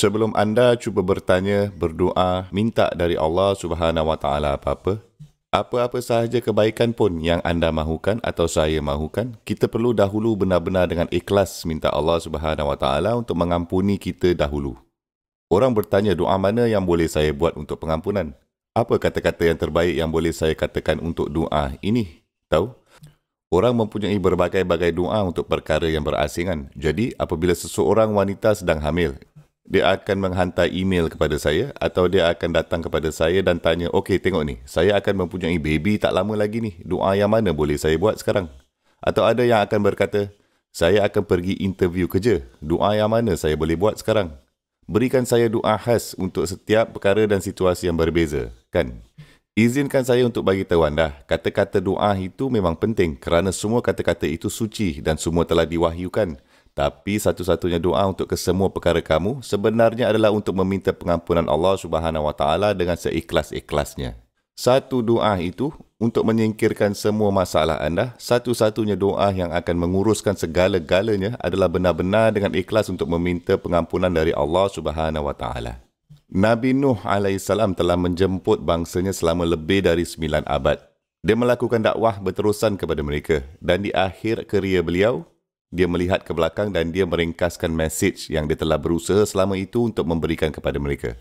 Sebelum anda cuba bertanya, berdoa, minta dari Allah Subhanahu Wa Taala apa-apa, apa-apa sahaja kebaikan pun yang anda mahukan atau saya mahukan, kita perlu dahulu benar-benar dengan ikhlas minta Allah Subhanahu Wa Taala untuk mengampuni kita dahulu. Orang bertanya doa mana yang boleh saya buat untuk pengampunan? Apa kata-kata yang terbaik yang boleh saya katakan untuk doa ini? Tahu? Orang mempunyai berbagai-bagai doa untuk perkara yang berasingan. Jadi, apabila seseorang wanita sedang hamil, dia akan menghantar email kepada saya atau dia akan datang kepada saya dan tanya, okey tengok ni, saya akan mempunyai baby tak lama lagi ni. Doa yang mana boleh saya buat sekarang? Atau ada yang akan berkata, saya akan pergi interview kerja. Doa yang mana saya boleh buat sekarang? Berikan saya doa khas untuk setiap perkara dan situasi yang berbeza, kan? Izinkan saya untuk bagi tahu anda, kata-kata doa itu memang penting kerana semua kata-kata itu suci dan semua telah diwahyukan. Tapi satu-satunya doa untuk kesemua perkara kamu sebenarnya adalah untuk meminta pengampunan Allah Subhanahu Wa Taala dengan seikhlas-ikhlasnya. Satu doa itu untuk menyingkirkan semua masalah anda, satu-satunya doa yang akan menguruskan segala-galanya adalah benar-benar dengan ikhlas untuk meminta pengampunan dari Allah Subhanahu Wa Taala. Nabi Nuh AS telah menjemput bangsanya selama lebih dari 9 abad. Dia melakukan dakwah berterusan kepada mereka dan di akhir kerja beliau, dia melihat ke belakang dan dia meringkaskan mesej yang dia telah berusaha selama itu untuk memberikan kepada mereka.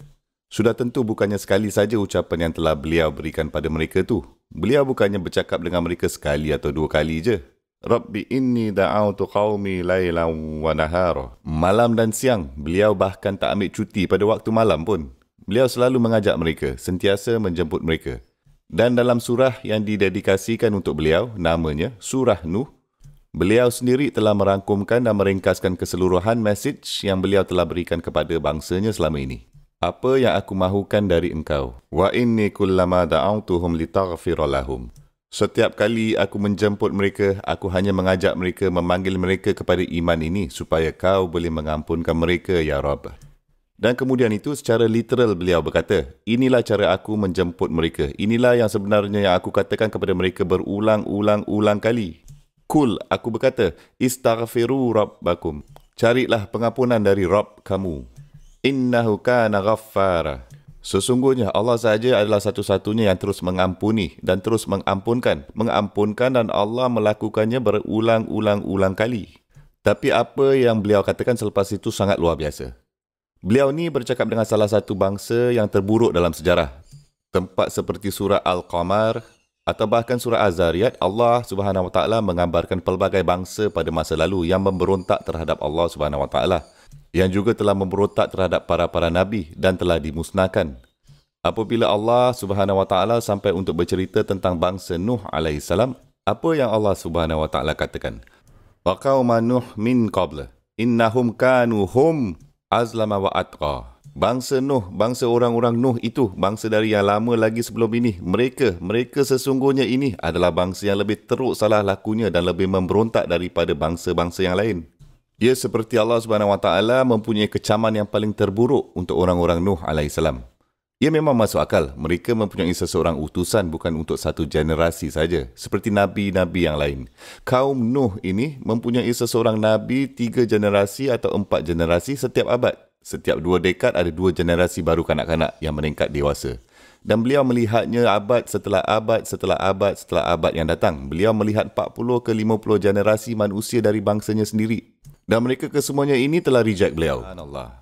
Sudah tentu bukannya sekali saja ucapan yang telah beliau berikan pada mereka tu. Beliau bukannya bercakap dengan mereka sekali atau 2 kali je. Rabbi inni da'autu qaumi laylan wa nahara. Malam dan siang, beliau bahkan tak ambil cuti pada waktu malam pun. Beliau selalu mengajak mereka, sentiasa menjemput mereka. Dan dalam surah yang didedikasikan untuk beliau, namanya Surah Nuh, beliau sendiri telah merangkumkan dan meringkaskan keseluruhan mesej yang beliau telah berikan kepada bangsanya selama ini. Apa yang aku mahukan dari engkau? Wa inni kullama da'autuhum litaghfira lahum. Setiap kali aku menjemput mereka, aku hanya mengajak mereka, memanggil mereka kepada iman ini supaya kau boleh mengampunkan mereka, Ya Rabb. Dan kemudian itu secara literal beliau berkata, inilah cara aku menjemput mereka. Inilah yang sebenarnya yang aku katakan kepada mereka berulang-ulang kali. Kul, aku berkata, istaghfiru rabbakum. Carilah pengampunan dari Rabb kamu. Innahu kana ghaffara. Sesungguhnya Allah sahaja adalah satu-satunya yang terus mengampuni dan terus mengampunkan. Mengampunkan dan Allah melakukannya berulang-ulang kali. Tapi apa yang beliau katakan selepas itu sangat luar biasa. Beliau ni bercakap dengan salah satu bangsa yang terburuk dalam sejarah. Tempat seperti surah Al-Qamar atau bahkan surah Az-Zariyat, Allah Subhanahu Wa Taala menggambarkan pelbagai bangsa pada masa lalu yang memberontak terhadap Allah Subhanahu Wa Taala, yang juga telah memberontak terhadap para nabi dan telah dimusnahkan. Apabila Allah Subhanahu Wa Taala sampai untuk bercerita tentang bangsa Nuh AS, apa yang Allah Subhanahu Wa Taala katakan? Wa qauma Nuh min qabla innahum kanu hum azlama wa atqa. Bangsa Nuh, bangsa orang-orang Nuh itu, bangsa dari yang lama lagi sebelum ini, mereka sesungguhnya ini adalah bangsa yang lebih teruk salah lakunya dan lebih memberontak daripada bangsa-bangsa yang lain. Dia seperti Allah Subhanahu Wa Taala mempunyai kecaman yang paling terburuk untuk orang-orang Nuh AS. Ia memang masuk akal, mereka mempunyai seseorang utusan bukan untuk satu generasi saja, seperti nabi-nabi yang lain. Kaum Nuh ini mempunyai seseorang nabi 3 generasi atau 4 generasi setiap abad. Setiap 2 dekad ada 2 generasi baru kanak-kanak yang meningkat dewasa. Dan beliau melihatnya abad setelah abad setelah abad setelah abad yang datang. Beliau melihat 40 ke 50 generasi manusia dari bangsanya sendiri. Dan mereka kesemuanya ini telah reject beliau. Subhanallah.